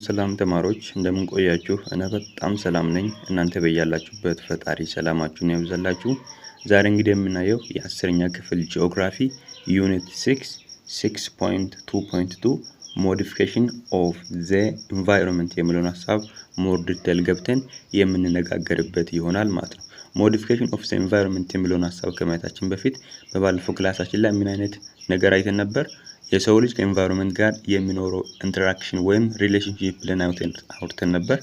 ሰላም ተማሪዎች እንደምን ቆያችሁ? እኔ በጣም ሰላም ነኝ። እናንተ በያላችሁበት ፈጣሪ ሰላማችሁን ያብዛላችሁ። ዛሬ እንግዲህ የምናየው የ10ኛ ክፍል ጂኦግራፊ ዩኒት 6 6.2.2 ሞዲፊኬሽን ኦፍ ዘ ኢንቫይሮንመንት የሚለውን ሐሳብ ሞር ዲቴል ገብተን የምንነጋገርበት ይሆናል ማለት ነው። ሞዲፊኬሽን ኦፍ ዘ ኢንቫይሮንመንት የሚለውን ሐሳብ ከማየታችን በፊት በባለፈው ክላሳችን ላይ ምን አይነት ነገር አይተን ነበር? የሰው ልጅ ከኢንቫይሮንመንት ጋር የሚኖረው ኢንተራክሽን ወይም ሪሌሽንሺፕ ብለን አውርተን ነበር።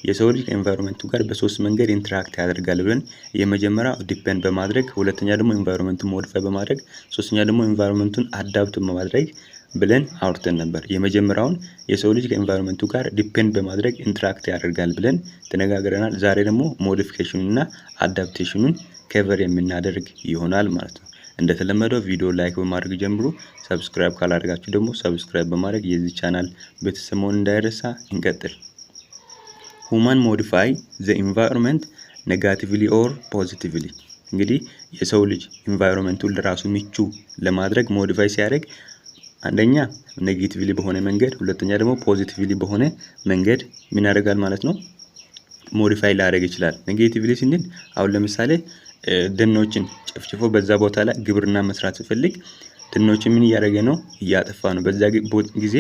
የሰው ልጅ ከኢንቫይሮንመንቱ ጋር በሶስት መንገድ ኢንተራክት ያደርጋል ብለን የመጀመሪያው ዲፔንድ በማድረግ፣ ሁለተኛ ደግሞ ኢንቫይሮንመንቱን ሞዲፋይ በማድረግ፣ ሶስተኛ ደግሞ ኢንቫይሮንመንቱን አዳፕት በማድረግ ብለን አውርተን ነበር። የመጀመሪያውን የሰው ልጅ ከኢንቫይሮንመንቱ ጋር ዲፔንድ በማድረግ ኢንተራክት ያደርጋል ብለን ተነጋግረናል። ዛሬ ደግሞ ሞዲፊኬሽኑንና አዳፕቴሽኑን ከቨር የምናደርግ ይሆናል ማለት ነው። እንደተለመደው ቪዲዮ ላይክ በማድረግ ጀምሩ። ሰብስክራይብ ካላደረጋችሁ ደግሞ ሰብስክራይብ በማድረግ የዚህ ቻናል ቤተሰብ መሆን እንዳይረሳ። እንቀጥል። ሁማን ሞዲፋይ ዘ ኢንቫይሮንመንት ኔጋቲቭሊ ኦር ፖዚቲቭሊ። እንግዲህ የሰው ልጅ ኢንቫይሮንመንቱን ለራሱ ምቹ ለማድረግ ሞዲፋይ ሲያደርግ አንደኛ ኔጌቲቭሊ በሆነ መንገድ፣ ሁለተኛ ደግሞ ፖዚቲቭሊ በሆነ መንገድ ምን ያደርጋል ማለት ነው? ሞዲፋይ ሊያደርግ ይችላል። ኔጌቲቭሊ ስንል አሁን ለምሳሌ ደኖችን ጨፍጭፎ በዛ ቦታ ላይ ግብርና መስራት ሲፈልግ ደኖችን ምን እያደረገ ነው? እያጠፋ ነው። በዛ ጊዜ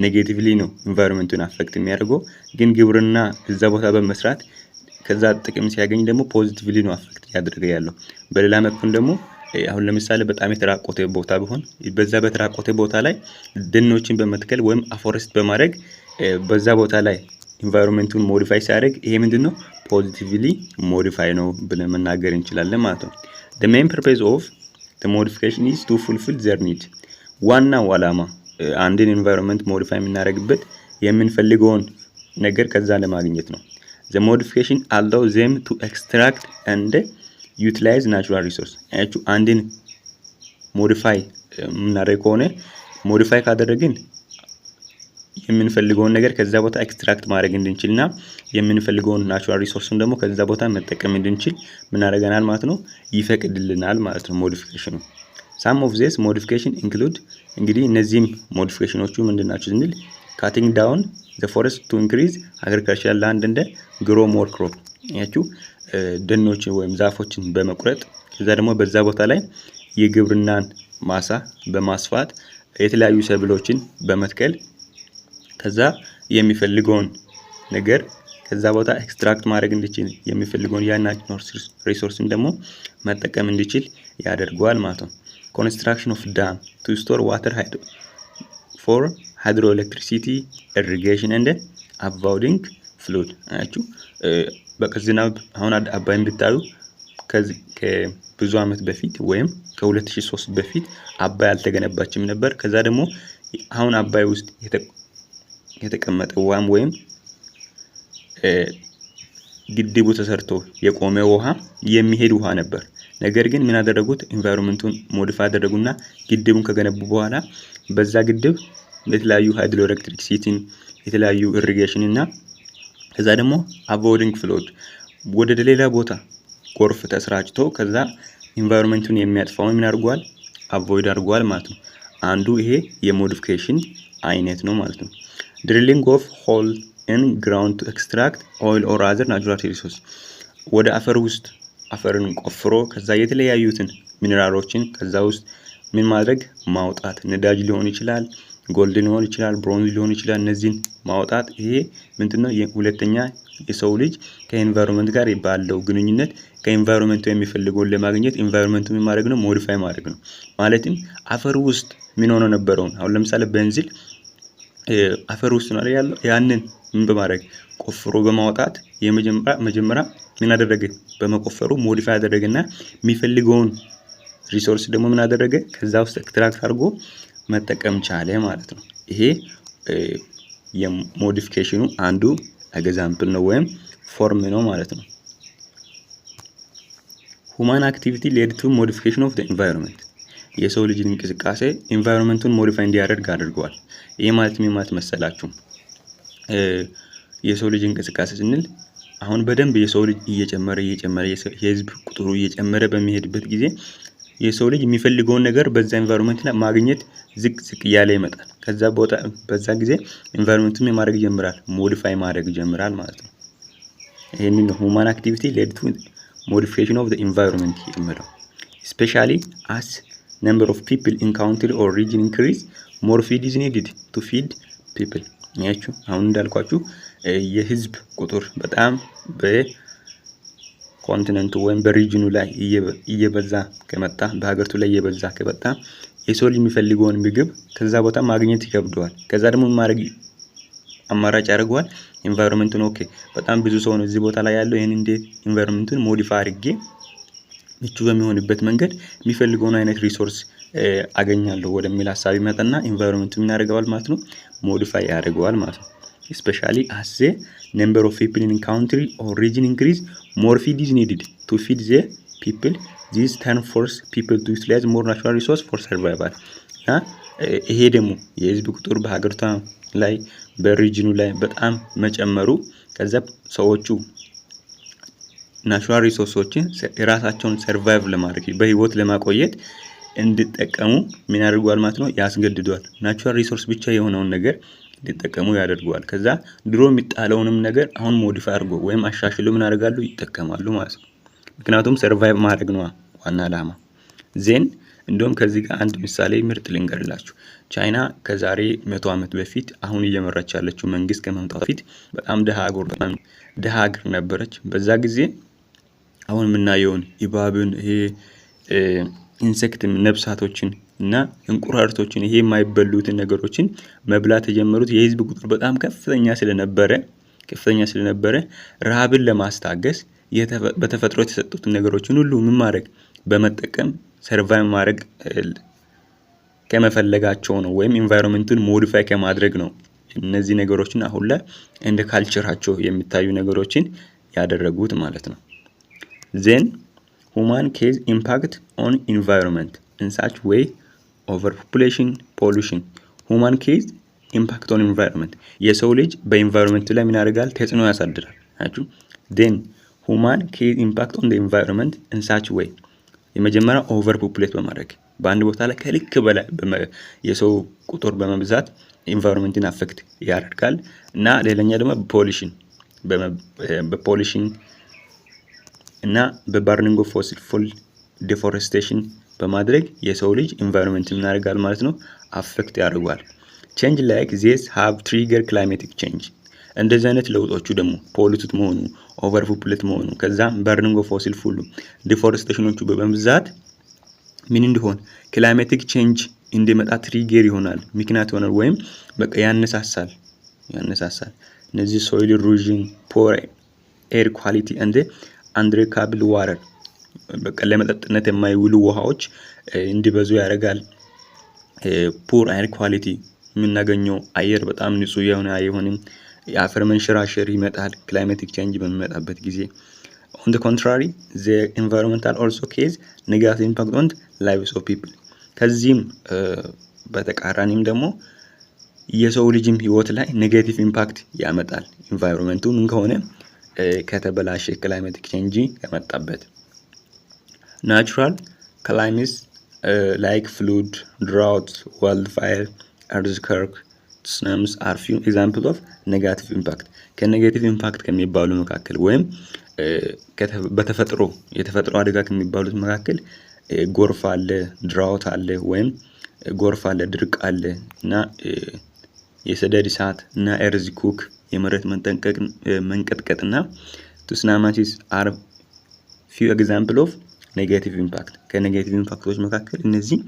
ኔጌቲቭሊ ነው ኢንቫይሮንመንቱን አፌክት የሚያደርገው። ግን ግብርና እዛ ቦታ በመስራት ከዛ ጥቅም ሲያገኝ ደግሞ ፖዚቲቭሊ ነው አፌክት እያደረገ ያለው። በሌላ መልኩ ደግሞ አሁን ለምሳሌ በጣም የተራቆተ ቦታ ቢሆን በዛ በተራቆተ ቦታ ላይ ደኖችን በመትከል ወይም አፎረስት በማድረግ በዛ ቦታ ላይ ኢንቫይሮንመንቱን ሞዲፋይ ሲያደርግ ይሄ ምንድነው? ፖዚቲቭሊ ሞዲፋይ ነው ብለን መናገር እንችላለን ማለት ነው። the main purpose of the modification is to fulfill their need። ዋናው ዓላማ አንድን ኢንቫይሮንመንት ሞዲፋይ የምናደርግበት የምንፈልገውን ነገር ከዛ ለማግኘት ነው። the modification allow them to extract and utilize natural resource። አንድን ሞዲፋይ የምናደርግ ከሆነ ሞዲፋይ ካደረግን የምንፈልገውን ነገር ከዛ ቦታ ኤክስትራክት ማድረግ እንድንችልና የምንፈልገውን ናቹራል ሪሶርስን ደግሞ ከዛ ቦታ መጠቀም እንድንችል ምን ያደርገናል ማለት ነው? ይፈቅድልናል ማለት ነው ሞዲፊኬሽኑ። some of this modification include እንግዲህ እነዚህም ሞዲፊኬሽኖቹ ምንድናቸው ስንል cutting down the forest to increase agricultural land and grow more crop። ያችሁ ደኖችን ወይም ዛፎችን በመቁረጥ ከዛ ደግሞ በዛ ቦታ ላይ የግብርናን ማሳ በማስፋት የተለያዩ ሰብሎችን በመትከል ከዛ የሚፈልገውን ነገር ከዛ ቦታ ኤክስትራክት ማድረግ እንዲችል የሚፈልገውን ያን ሪሶርስን ደግሞ መጠቀም እንዲችል ያደርገዋል ማለት ነው። ኮንስትራክሽን ኦፍ ዳም ቱ ስቶር ዋተር ፎር ሃይድሮኤሌክትሪሲቲ ኢሪጌሽን ኤንድ አቮይዲንግ ፍሉድ። አያችሁ በቃ ዝናብ አሁን አባይን ብታዩ ከብዙ ዓመት በፊት ወይም ከ2003 በፊት አባይ አልተገነባችም ነበር። ከዛ ደግሞ አሁን አባይ ውስጥ የተቀመጠ ውሃም ወይም ግድቡ ተሰርቶ የቆመ ውሃ የሚሄድ ውሃ ነበር። ነገር ግን ምን አደረጉት? ኢንቫይሮንመንቱን ሞዲፋይ አደረጉና ግድቡን ከገነቡ በኋላ በዛ ግድብ የተለያዩ ሃይድሮኤሌክትሪክ ሲቲን የተለያዩ ኢሪጌሽን እና ከዛ ደግሞ አቮይዲንግ ፍሎድ ወደ ሌላ ቦታ ጎርፍ ተስራጭቶ ከዛ ኢንቫይሮንመንቱን የሚያጥፋው ምን አድርጓል? አቮይድ አድርጓል ማለት ነው። አንዱ ይሄ የሞዲፊኬሽን አይነት ነው ማለት ነው። drilling of hole in ground to extract oil or other natural resources። ወደ አፈር ውስጥ አፈርን ቆፍሮ ከዛ የተለያዩትን ሚነራሎችን ከዛ ውስጥ ምን ማድረግ? ማውጣት። ነዳጅ ሊሆን ይችላል፣ ጎልድ ሊሆን ይችላል፣ ብሮንዝ ሊሆን ይችላል። እነዚህን ማውጣት ይሄ ምንድነው? ሁለተኛ የሰው ልጅ ከኢንቫይሮንመንት ጋር ባለው ግንኙነት ከኢንቫይሮንመንቱ የሚፈልገውን ለማግኘት ኢንቫይሮንመንቱን ምን ማድረግ ነው? ሞዲፋይ ማድረግ ነው። ማለትም አፈር ውስጥ ምን ሆኖ ነበረውን አሁን ለምሳሌ ቤንዚል አፈር ውስጥ ነው ያለው። ያንን ምን በማድረግ ቆፍሮ በማውጣት መጀመሪያ ምን አደረገ? በመቆፈሩ ሞዲፋይ አደረገና የሚፈልገውን ሪሶርስ ደግሞ ምን አደረገ? ከዛ ውስጥ ኤክስትራክት አድርጎ መጠቀም ቻለ ማለት ነው። ይሄ የሞዲፊኬሽኑ አንዱ ኤግዛምፕል ነው ወይም ፎርም ነው ማለት ነው። ሁማን አክቲቪቲ ሌድ ቱ ሞዲፊኬሽን ኦፍ ዘ ኢንቫይሮንመንት። የሰው ልጅ እንቅስቃሴ ኢንቫይሮንመንቱን ሞዲፋይ እንዲያደርግ አድርገዋል። ይሄ ማለት ምን ማለት መሰላችሁ? የሰው ልጅ እንቅስቃሴ ስንል አሁን በደንብ የሰው ልጅ እየጨመረ የህዝብ ቁጥሩ እየጨመረ በሚሄድበት ጊዜ የሰው ልጅ የሚፈልገውን ነገር በዛ ኢንቫይሮንመንት ላይ ማግኘት ዝቅ እያለ ይመጣል። ከዛ በዛ ጊዜ ኢንቫይሮንመንቱን ማድረግ ይጀምራል፣ ሞዲፋይ ማድረግ ይጀምራል ማለት ነው። ይሄንን ሁማን አክቲቪቲ ሌድ ቱ ሞዲፊኬሽን ኦፍ ዘ ኢንቫይሮንመንት የሚለው especially as number of people in country or region increase more feed is needed to feed people። ያችሁ አሁን እንዳልኳችሁ የህዝብ ቁጥር በጣም በኮንቲኔንቱ ወይም በሪጅኑ ላይ እየበዛ ከመጣ በሀገሪቱ ላይ እየበዛ ከመጣ የሰው ልጅ የሚፈልገውን ምግብ ከዛ ቦታ ማግኘት ይከብደዋል። ከዛ ደግሞ ማድረግ አማራጭ ያደርገዋል ኢንቫይሮንመንቱን። ኦኬ በጣም ብዙ ሰው ነው እዚህ ቦታ ላይ ያለው፣ ይሄን እንዴት ኢንቫይሮንመንቱን ሞዲፋይ አድርጌ ምቹ በሚሆንበት መንገድ የሚፈልገውን አይነት ሪሶርስ አገኛለሁ ወደሚል ሐሳብ ይመጣና ኢንቫይሮንመንቱ ምን ያደርገዋል ማለት ነው፣ ሞዲፋይ ያደርገዋል ማለት ነው። especially as the number of people in country or region increase more feed is needed to feed the people. this turn force people to utilize more natural resource for survival። ይሄ ደግሞ የህዝብ ቁጥር በሀገሪቷ ላይ በሪጅኑ ላይ በጣም መጨመሩ ከዛ ሰዎቹ ናቹራል ሪሶርሶችን የራሳቸውን ሰርቫይቭ ለማድረግ በህይወት ለማቆየት እንዲጠቀሙ ምን ያደርጓል ማለት ነው፣ ያስገድዷል። ናቹራል ሪሶርስ ብቻ የሆነውን ነገር እንዲጠቀሙ ያደርጓል። ከዛ ድሮ የሚጣለውንም ነገር አሁን ሞዲፋይ አድርጎ ወይም አሻሽሎ ምን ያደርጋሉ፣ ይጠቀማሉ ማለት ነው። ምክንያቱም ሰርቫይቭ ማድረግ ነው ዋና ዓላማ። ዜን እንደውም ከዚህ ጋር አንድ ምሳሌ ምርጥ ልንገርላችሁ። ቻይና ከዛሬ 100 ዓመት በፊት አሁን እየመራች ያለችው መንግስት ከመምጣቱ በፊት በጣም ደሃ ሀገር ነበረች። በዛ ጊዜ አሁን የምናየውን ኢባብን ይሄ ኢንሴክት ነፍሳቶችን እና እንቁራርቶችን ይሄ የማይበሉትን ነገሮችን መብላት የጀመሩት የህዝብ ቁጥር በጣም ከፍተኛ ስለነበረ ረሃብን ለማስታገስ በተፈጥሮ የተሰጡትን ነገሮችን ሁሉ ምን ማድረግ በመጠቀም ሰርቫይቭ ማድረግ ከመፈለጋቸው ነው፣ ወይም ኢንቫይሮንመንቱን ሞዲፋይ ከማድረግ ነው። እነዚህ ነገሮችን አሁን ላይ እንደ ካልቸራቸው የሚታዩ ነገሮችን ያደረጉት ማለት ነው። then human case impact on environment in such way overpopulation pollution human case impact on environment የሰው ልጅ በኢንቫይሮንመንቱ ላይ ምን ያደርጋል፣ ተጽዕኖ ያሳድራል አችሁ። then human case impact on the environment in such way የመጀመሪያ ኦቨር ፖፑሌት በማድረግ በአንድ ቦታ ላይ ከልክ በላይ የሰው ቁጥር በመብዛት ኢንቫይሮንመንትን አፌክት ያደርጋል። እና ሌላኛ ደግሞ በፖሊሽን እና በባርኒንግ ኦፍ ፎሲል ፉል ዲፎሬስቴሽን በማድረግ የሰው ልጅ ኢንቫይሮንመንትን ምን ያደርጋል ማለት ነው፣ አፌክት ያደርጋል። ቼንጅ ላይክ ዚስ ሃቭ ትሪገር ክላይሜቲክ ቼንጅ እንደዚህ አይነት ለውጦቹ ደግሞ ፖሊቱት መሆኑ ኦቨር ፖፑሌት መሆኑ ከዛ በርኒንግ ኦፍ ፎሲል ፉል ዲፎሬስቴሽኖቹ በመብዛት ምን እንዲሆን ክላይሜቲክ ቼንጅ እንዲመጣ ትሪገር ይሆናል፣ ምክንያት ይሆናል፣ ወይም በቃ ያነሳሳል። እነዚህ ሶይል ኢሮዥን ፖር ኤር ኳሊቲ እንደ አንድሪካብል ዋተር በቃ ለመጠጥነት የማይውሉ ውሃዎች እንዲበዙ ያደርጋል። ፖር ኤር ኳሊቲ የምናገኘው አየር በጣም ንጹህ የሆነ አይሆንም። የአፈር መንሸራሸር ይመጣል ክላይሜቲክ ቼንጅ በሚመጣበት ጊዜ። on the contrary the environmental also cause negative impact on lives of people ከዚህም በተቃራኒም ደግሞ የሰው ልጅም ህይወት ላይ ኔጌቲቭ ኢምፓክት ያመጣል። ኢንቫይሮንመንቱ ምን ከሆነ ከተበላሸ ክላይሜቲክ ቼንጅ ከመጣበት። ናቹራል ክላይሜትስ like flood, drought, wildfire, earthquake, tsunamis are few examples of negative impact ከኔጌቲቭ ኢምፓክት ከሚባሉ መካከል ወይም የተፈጥሮ አደጋ ከሚባሉት መካከል ጎርፍ አለ፣ ድራውት አለ፣ ወይም ጎርፍ አለ፣ ድርቅ አለ እና የሰደድ እሳት እና ኤርዝኩክ የመሬት መንቀጥቀጥና ቱስናማሲስ are few example of negative impact ከኔጌቲቭ ኢምፓክቶች መካከል እነዚህ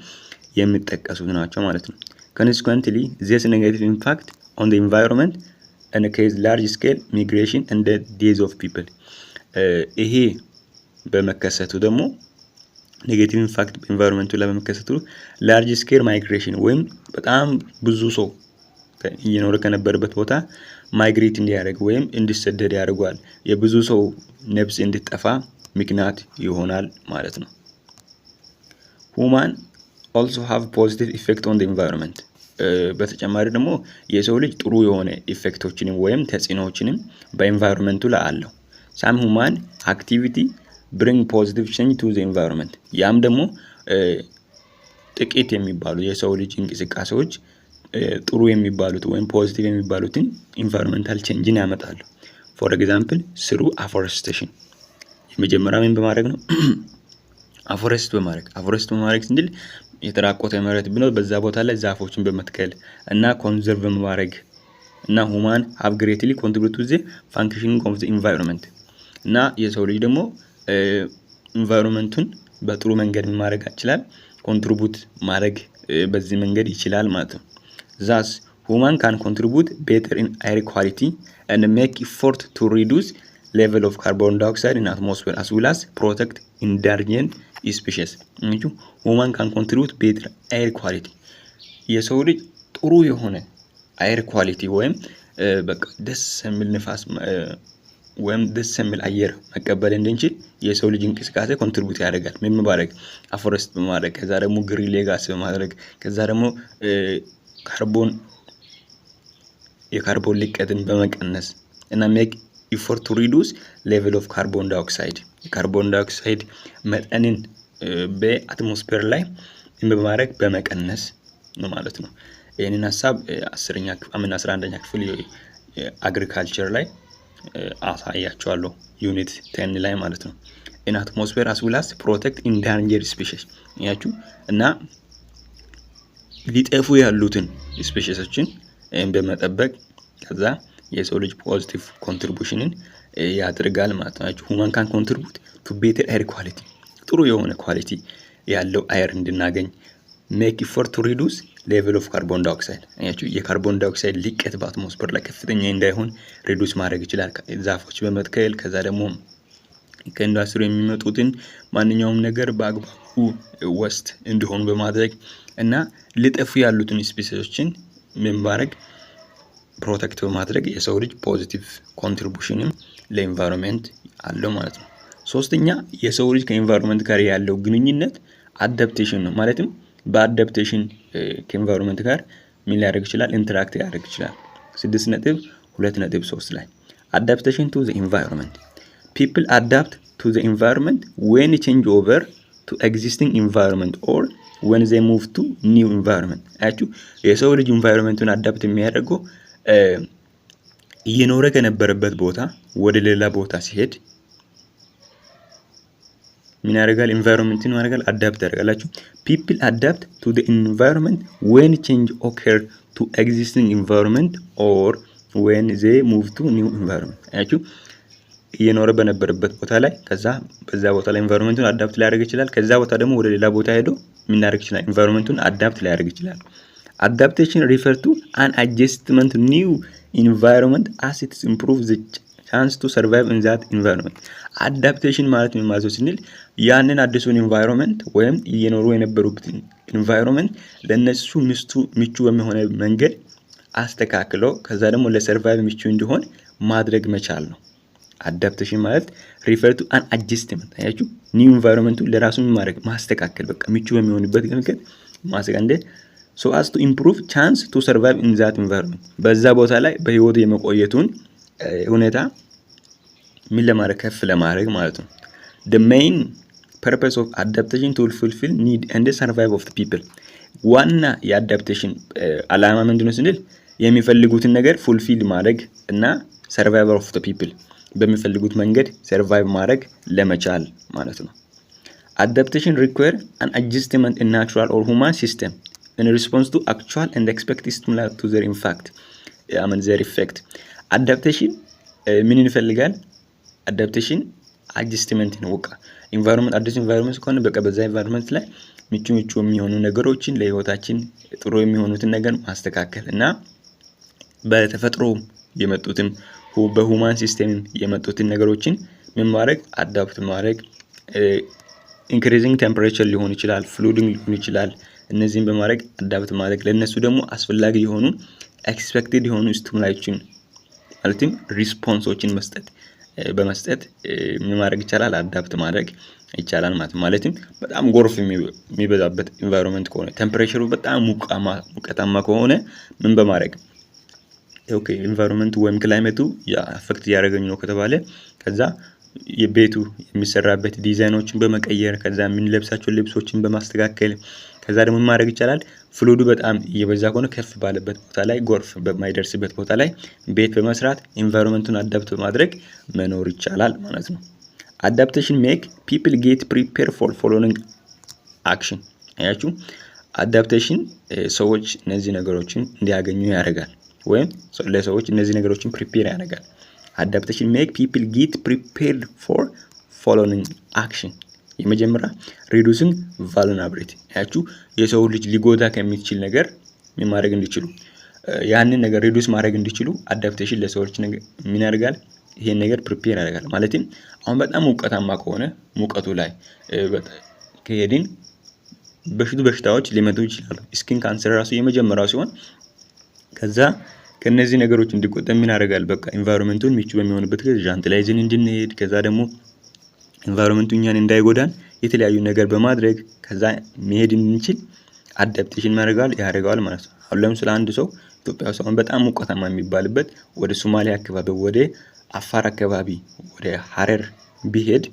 የሚጠቀሱት ናቸው ማለት ነው። consequently this negative impact on the environment and cause large scale migration and the death of people ይሄ በመከሰቱ ደግሞ ኔጌቲቭ ኢምፓክት በኢንቫይሮንመንቱ ላይ በመከሰቱ ላርጅ ስኬል ማይግሬሽን ወይም በጣም ብዙ ሰው እየኖረ ከነበረበት ቦታ ማይግሬት እንዲያደርግ ወይም እንዲሰደድ ያደርጋል። የብዙ ሰው ነፍስ እንዲጠፋ ምክንያት ይሆናል ማለት ነው። ሁማን also have positive effect on the environment በተጨማሪ ደግሞ የሰው ልጅ ጥሩ የሆነ ኢፌክቶችንም ወይም ተጽዕኖዎችንም በኢንቫይሮንመንቱ ላይ አለው። some human activity bring positive change to the environment ያም ደግሞ ጥቂት የሚባሉ የሰው ልጅ እንቅስቃሴዎች ጥሩ የሚባሉት ወይም ፖዚቲቭ የሚባሉትን ኢንቫይሮንመንታል ቼንጅን ያመጣሉ። ፎር ኤግዛምፕል ስሩ አፎረስቴሽን የመጀመሪያው ምን በማድረግ ነው? አፎረስት በማድረግ ስንል የተራቆተ መሬት ቢኖር በዛ ቦታ ላይ ዛፎችን በመትከል እና ኮንዘርቭ በማድረግ እና ሁማን ሃቭ ግሬትሊ ኮንትሪቢዩት ቱ ዘ ፋንክሽኒንግ ኦፍ ዘ ኢንቫይሮንመንት እና የሰው ልጅ ደግሞ ኢንቫይሮንመንቱን በጥሩ መንገድ ማድረግ ይችላል፣ ኮንትሪቢዩት ማድረግ በዚህ መንገድ ይችላል ማለት ነው። ዛስ ሁማን ካን ኮንትሪቢዩት ቤተር ኢን ኤር ኳሊቲ ኤንድ ሜክ ኢፎርት ቱ ሪዱስ ሌቨል ኦፍ ካርቦን ዳይኦክሳይድ ኢን አትሞስፌር አስ ዌል አስ ፕሮቴክት ኢንዳንጀርድ ስፒሺስ። ሁማን ካን ኮንትሪቢዩት ቤተር ኤር ኳሊቲ የሰው ልጅ ጥሩ የሆነ ኤር ኳሊቲ ወይም በቃ ደስ የሚል ንፋስ ወይም ደስ የሚል አየር መቀበል እንድንችል የሰው ልጅ እንቅስቃሴ ኮንትሪቢዩት ያደርጋል። ምን በማድረግ አፎረስት በማድረግ ከዛ ደግሞ ግሪን ሌጋሲ በማድረግ ከዛ ደግሞ የካርቦን ልቀትን በመቀነስ እና ሜክ ኢፎርት ቱ ሪዱስ ሌቨል ኦፍ ካርቦን ዳይኦክሳይድ የካርቦን ዳይኦክሳይድ መጠንን በአትሞስፌር ላይ በማድረግ በመቀነስ ነው ማለት ነው። ይህንን ሀሳብ 11ኛ ክፍል አግሪካልቸር ላይ አሳያቸዋለሁ ዩኒት 10 ላይ ማለት ነው። ኢን አትሞስፌር አስ ዌል አስ ፕሮቴክት ኢንዳንጀርድ ስፒሺስ ያችሁ እና ሊጠፉ ያሉትን ስፒሺሶችን በመጠበቅ ከዛ የሰው ልጅ ፖዚቲቭ ኮንትሪቢዩሽንን ያደርጋል ማለት ነው። ሁማን ካን ኮንትሪቢዩት ቱ ቤተር ኤር ኳሊቲ ጥሩ የሆነ ኳሊቲ ያለው አየር እንድናገኝ ሜክ ኢፎርት ቱ ሪዱስ ሌቨል ኦፍ ካርቦን ዳይኦክሳይድ ያችሁ የካርቦን ዳይኦክሳይድ ልቀት በአትሞስፌር ላይ ከፍተኛ እንዳይሆን ሪዱስ ማድረግ ይችላል ዛፎች በመትከል ከዛ ደግሞ ከኢንዱስትሪ የሚመጡትን ማንኛውም ነገር በአግባቡ ወስት እንዲሆኑ በማድረግ እና ሊጠፉ ያሉትን ስፒሲሶችን ማድረግ ፕሮቴክት በማድረግ የሰው ልጅ ፖዚቲቭ ኮንትሪቢዩሽንም ለኢንቫይሮንመንት አለው ማለት ነው። ሶስተኛ የሰው ልጅ ከኢንቫይሮንመንት ጋር ያለው ግንኙነት አዳፕቴሽን ነው። ማለትም በአዳፕቴሽን ከኢንቫይሮንመንት ጋር ምን ሊያደርግ ይችላል? ኢንተራክት ሊያደርግ ይችላል። 6.2.3 ላይ አዳፕቴሽን ቱ ዘ ኢንቫይሮንመንት people adapt to the environment when change over to existing environment or when they move to new environment አያችሁ የሰው ልጅ ኢንቫይሮንመንቱን አዳፕት የሚያደርገው እየኖረ ከነበረበት ቦታ ወደ ሌላ ቦታ ሲሄድ ምን ያደርጋል? ኢንቫይሮንመንቱን ያደርጋል አዳፕት ያደርጋላችሁ። people adapt to the environment when change occur to existing environment or when they move to new environment አያችሁ እየኖረ በነበረበት ቦታ ላይ ከዛ በዛ ቦታ ላይ ኢንቫይሮንመንቱን አዳፕት ሊያደርግ ይችላል። ከዛ ቦታ ደግሞ ወደ ሌላ ቦታ ሄዶ ምን ያደርግ ይችላል? ኢንቫይሮንመንቱን አዳፕት ሊያደርግ ይችላል። አዳፕቴሽን ሪፈር ቱ አን አጀስትመንት ኒው ኢንቫይሮንመንት አስ ኢት ኢምፕሩቭ ዘ ቻንስ ቱ ሰርቫይቭ ኢን ዛት ኢንቫይሮንመንት። አዳፕቴሽን ማለት ምን ማለት ነው ስንል ያንን አዲሱን ኢንቫይሮንመንት ወይም እየኖሩ የነበሩበትን ኢንቫይሮንመንት ለነሱ ምቹ በሚሆነ መንገድ አስተካክለው ከዛ ደግሞ ለሰርቫይቭ ምቹ እንዲሆን ማድረግ መቻል ነው። አዳፕቴሽን ማለት ሪፈር ቱ አን አጀስትመንት አያችሁ ኒው ኢንቫይሮንመንቱ ለራሱ ማድረግ ማስተካከል በቃ ምቹ በሚሆንበት መንገድ ማስተካከል so as to improve chance to survive in that environment በዛ ቦታ ላይ በህይወት የመቆየቱን ሁኔታ ምን ለማድረግ ከፍ ለማድረግ ማለት ነው። the main purpose of adaptation to fulfill need and the survive of the people ዋና የአዳፕቴሽን አላማ ምንድነው ስንል የሚፈልጉትን ነገር ፉልፊል ማድረግ እና survival of the people በሚፈልጉት መንገድ ሰርቫይቭ ማድረግ ለመቻል ማለት ነው። adaptation require an adjustment in natural or human system in response to actual and expected stimuli to their impact their effect adaptation ምን ይፈልጋል? adaptation adjustment ነው። በቃ environment አዲስ environment ከሆነ በቃ በዛ environment ላይ ምቹ የሚሆኑ ነገሮችን ለህይወታችን ጥሩ የሚሆኑትን ነገር ማስተካከል እና በተፈጥሮ የመጡትን በሁማን ሲስተም የመጡትን ነገሮችን ምን ማድረግ አዳፕት ማድረግ ኢንክሪዚንግ ቴምፐሬቸር ሊሆን ይችላል፣ ፍሉዲንግ ሊሆን ይችላል። እነዚህን በማድረግ አዳፕት ማድረግ ለነሱ ደግሞ አስፈላጊ የሆኑ ኤክስፔክትድ የሆኑ ስቲሙላይዎችን ማለትም ሪስፖንሶችን በመስጠት ምን ማድረግ ይቻላል? አዳፕት ማድረግ ይቻላል ማለትም በጣም ጎርፍ የሚበዛበት ኢንቫይሮንመንት ከሆነ ቴምፐሬቸሩ በጣም ሙቀታማ ከሆነ ምን በማድረግ ኦኬ ኢንቫይሮንመንቱ ወይም ክላይሜቱ አፌክት ያደረገኝ ነው ከተባለ ከዛ የቤቱ የሚሰራበት ዲዛይኖችን በመቀየር ከዛ የምንለብሳቸው ልብሶችን በማስተካከል ከዛ ደግሞ ማድረግ ይቻላል። ፍሉዱ በጣም እየበዛ ከሆነ ከፍ ባለበት ቦታ ላይ ጎርፍ በማይደርስበት ቦታ ላይ ቤት በመስራት ኢንቫይሮንመንቱን አዳፕት በማድረግ መኖር ይቻላል ማለት ነው። አዳፕቴሽን ሜክ ፒፕል ጌት ፕሪፔር ፎር ፎሎዊንግ አክሽን። አያችሁ አዳፕቴሽን ሰዎች እነዚህ ነገሮችን እንዲያገኙ ያደርጋል ወይም ለሰዎች እነዚህ ነገሮችን ፕሪፔር ያደርጋል። አዳፕቴሽን ሜክ ፒፕል ጌት ፕሪፔርድ ፎር ፎሎዊንግ አክሽን። የመጀመሪያ ሪዱሲንግ ቫልነራቢሊቲ። አያችሁ የሰው ልጅ ሊጎዳ ከሚችል ነገር ምን ማድረግ እንዲችሉ ያንን ነገር ሪዱስ ማድረግ እንዲችሉ አዳፕቴሽን ለሰዎች ምን ያደርጋል? ይሄን ነገር ፕሪፔር ያደርጋል። ማለትም አሁን በጣም ሙቀታማ ከሆነ ሙቀቱ ላይ ከሄድን በሽታዎች ሊመጡ ይችላሉ። ስኪን ካንሰር ራሱ የመጀመሪያው ሲሆን ከዛ ከነዚህ ነገሮች እንዲቆጠብ ምን ያደርጋል? በቃ ኢንቫይሮንመንቱን ምቹ በሚሆንበት ጊዜ ዣንጥላ ይዘን እንድንሄድ ከዛ ደግሞ ኢንቫይሮንመንቱ እኛን እንዳይጎዳን የተለያዩ ነገር በማድረግ ከዛ መሄድ እንድንችል አዳፕቴሽን ያደርጋል ማለት ነው። አሁን ለምሳሌ አንድ ሰው ኢትዮጵያ ውስጥ አሁን በጣም ሙቀታማ የሚባልበት ወደ ሶማሊያ አካባቢ፣ ወደ አፋር አካባቢ፣ ወደ ሀረር ቢሄድ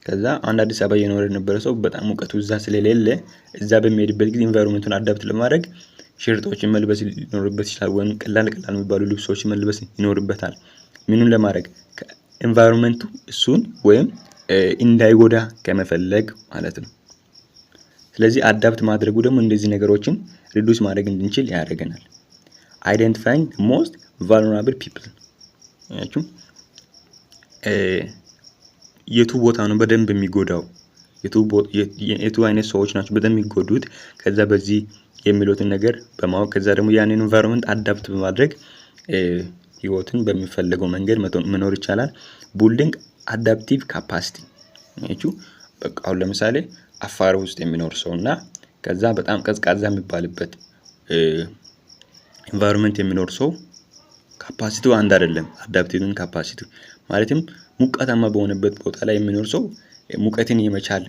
ከዛ አንድ አዲስ አበባ የኖረ የነበረ ሰው በጣም ሙቀቱ እዛ ስለሌለ እዛ በሚሄድበት ጊዜ ኢንቫይሮንመንቱን አዳፕት ለማድረግ ሸርጦችን መልበስ ሊኖርበት ይችላል፣ ወይም ቀላል የሚባሉ ልብሶችን መልበስ ይኖርበታል። ምኑን ለማድረግ ኢንቫይሮንመንቱ እሱን ወይም እንዳይጎዳ ከመፈለግ ማለት ነው። ስለዚህ አዳፕት ማድረጉ ደግሞ እንደዚህ ነገሮችን ሪዱስ ማድረግ እንድንችል ያደርገናል። አይደንቲፋይንግ ሞስት ቫልነራብል ፒፕል። ያችሁ የቱ ቦታ ነው በደንብ የሚጎዳው፣ የቱ አይነት ሰዎች ናቸው በደንብ የሚጎዱት፣ ከዛ በዚህ የሚሉትን ነገር በማወቅ ከዛ ደግሞ ያንን ኢንቫይሮንመንት አዳፕት በማድረግ ህይወትን በሚፈልገው መንገድ መኖር ይቻላል። ቢልዲንግ አዳፕቲቭ ካፓሲቲ። በቃ አሁን ለምሳሌ አፋር ውስጥ የሚኖር ሰውና ከዛ በጣም ቀዝቃዛ የሚባልበት ኢንቫይሮንመንት የሚኖር ሰው ካፓሲቲው አንድ አይደለም። አዳፕቲቭ ካፓሲቲ ማለትም ሙቀታማ በሆነበት ቦታ ላይ የሚኖር ሰው ሙቀትን የመቻል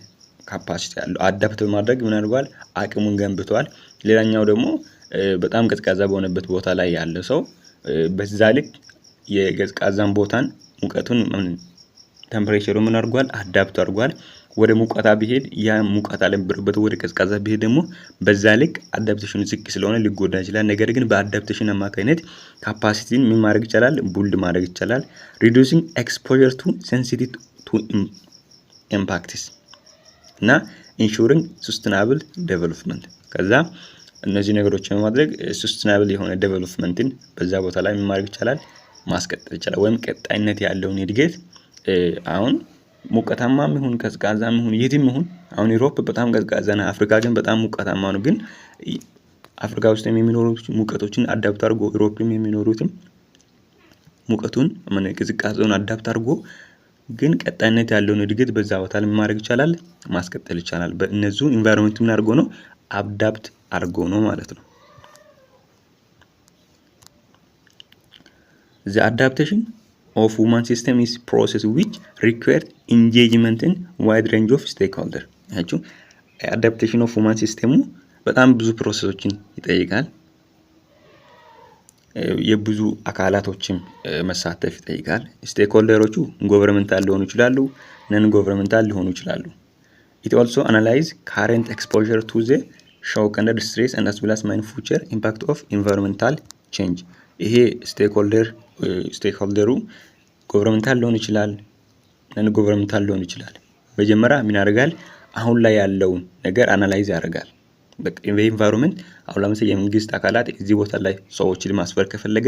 ካፓሲቲ ያለው አዳፕት በማድረግ ምን አድርጓል? አቅሙን ገንብቷል። ሌላኛው ደግሞ በጣም ቀዝቃዛ በሆነበት ቦታ ላይ ያለ ሰው በዛ ልክ የቀዝቃዛን ቦታን ሙቀቱን ቴምፕሬቸሩ ምን አድርጓል? አዳፕት አድርጓል። ወደ ሙቀታ ቢሄድ ያ ሙቀታ ለምብርበት ወደ ቀዝቃዛ ቢሄድ ደግሞ በዛ ልክ አዳፕቴሽኑ ዝቅ ስለሆነ ሊጎዳ ይችላል። ነገር ግን በአዳፕቴሽን አማካኝነት ካፓሲቲን ምን ማድረግ ይቻላል? ቡልድ ማድረግ ይቻላል። ሪዱሲንግ ኤክስፖዠር ቱ ሴንሲቲቭ ቱ ኢምፓክትስ እና ኢንሹሪንግ ሰስቴናብል ዴቨሎፕመንት። ከዛ እነዚህ ነገሮችን በማድረግ ሰስቴናብል የሆነ ዴቨሎፕመንትን በዛ ቦታ ላይ ምን ማድረግ ይቻላል? ማስቀጠል ይቻላል፣ ወይም ቀጣይነት ያለውን እድገት አሁን ሙቀታማም ይሁን ቀዝቃዛም ይሁን የትም ይሁን አሁን ዩሮፕ በጣም ቀዝቃዛ ነው፣ አፍሪካ ግን በጣም ሙቀታማ ነው። ግን አፍሪካ ውስጥ የሚኖሩት ሙቀቶችን አዳፕት አድርጎ ዩሮፕም የሚኖሩትም ሙቀቱን ቅዝቃዜውን አዳፕት አድርጎ ግን ቀጣይነት ያለውን እድገት በዛ ቦታ ላይ ማድረግ ይቻላል፣ ማስቀጠል ይቻላል። በእነዚህ ኢንቫይሮንመንት ምን አድርጎ ነው? አዳፕት አድርጎ ነው ማለት ነው። The adaptation of human system is process which require engagement in wide range of stakeholder። ያችሁ adaptation of human system በጣም ብዙ ፕሮሰሶችን ይጠይቃል። የብዙ አካላቶችን መሳተፍ ይጠይቃል። ስቴክሆልደሮቹ ጎቨርንመንታል ሊሆኑ ይችላሉ፣ ነን ጎቨርንመንታል ሊሆኑ ይችላሉ። It also analyze current exposure to the shock and stress and as well as main future impact of environmental change። ይሄ ስቴክሆልደሩ ጎቨርንመንታል ሊሆን ይችላል፣ ነን ጎቨርንመንታል ሊሆን ይችላል። መጀመሪያ ምን ያደርጋል? አሁን ላይ ያለውን ነገር አናላይዝ ያደርጋል። በቃ ኢንቫይሮንመንት አሁን ለምሳሌ የመንግስት አካላት እዚህ ቦታ ላይ ሰዎችን ማስፈር ከፈለገ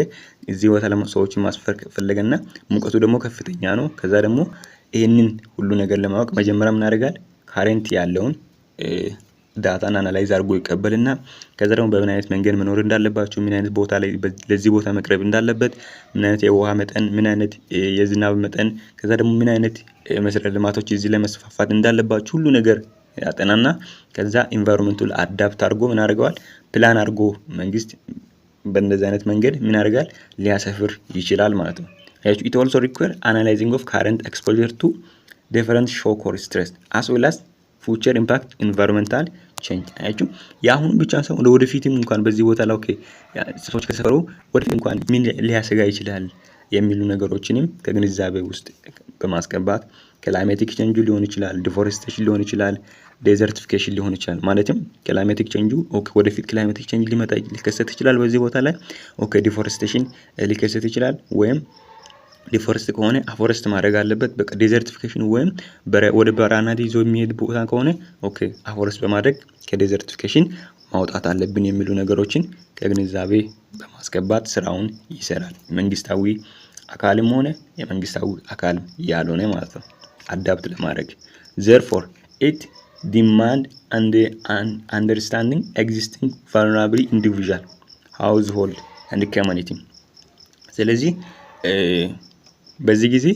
እዚህ ቦታ ላይ ሰዎችን ማስፈር ከፈለገና ሙቀቱ ደግሞ ከፍተኛ ነው። ከዛ ደግሞ ይሄንን ሁሉ ነገር ለማወቅ መጀመሪያ ምን ያደርጋል? ካረንት ያለውን ዳታን አናላይዝ አድርጎ ይቀበልና ከዛ ደግሞ በምን አይነት መንገድ መኖር እንዳለባቸው፣ ምን አይነት ቦታ ላይ ለዚህ ቦታ መቅረብ እንዳለበት፣ ምን አይነት የውሃ መጠን፣ ምን አይነት የዝናብ መጠን፣ ከዛ ደግሞ ምን አይነት መሰረተ ልማቶች እዚህ ላይ መስፋፋት እንዳለባቸው ሁሉ ነገር ያጠናና ከዛ ኢንቫይሮንመንቱ አዳፕት አድርጎ ምን ያደርገዋል? ፕላን አድርጎ መንግስት በእንደዚህ አይነት መንገድ ምን ያደርጋል? ሊያሰፍር ይችላል ማለት ነው። It also require analyzing of current exposure to different shock or stress as well as future impact environmental change። አያችሁ ያሁን ብቻ ሳይሆን ወደፊትም እንኳን በዚህ ቦታ ላይ ሰዎች ከሰፈሩ ወደፊት እንኳን ምን ሊያሰጋ ይችላል የሚሉ ነገሮችንም ከግንዛቤ ውስጥ በማስገባት ክላይሜቲክ ቼንጅ ሊሆን ይችላል፣ ዲፎሬስቴሽን ሊሆን ይችላል፣ ዴዘርቲፊኬሽን ሊሆን ይችላል። ማለትም ክላይሜቲክ ቼንጁ ወደፊት ክላይሜቲክ ቼንጅ ሊከሰት ይችላል በዚህ ቦታ ላይ ዲፎሬስቴሽን ሊከሰት ይችላል። ወይም ዲፎሬስት ከሆነ አፎረስት ማድረግ አለበት። በቃ ዴዘርቲፊኬሽን ወይም ወደ በረሃነት ይዞ የሚሄድ ቦታ ከሆነ አፎረስት በማድረግ ከዴዘርቲፊኬሽን ማውጣት አለብን የሚሉ ነገሮችን ከግንዛቤ በማስገባት ስራውን ይሰራል። መንግስታዊ አካልም ሆነ የመንግስታዊ አካል ያልሆነ ማለት ነው አዳፕት ለማድረግ therefore it demand and understanding existing vulnerable individual household and community። ስለዚህ በዚህ ጊዜ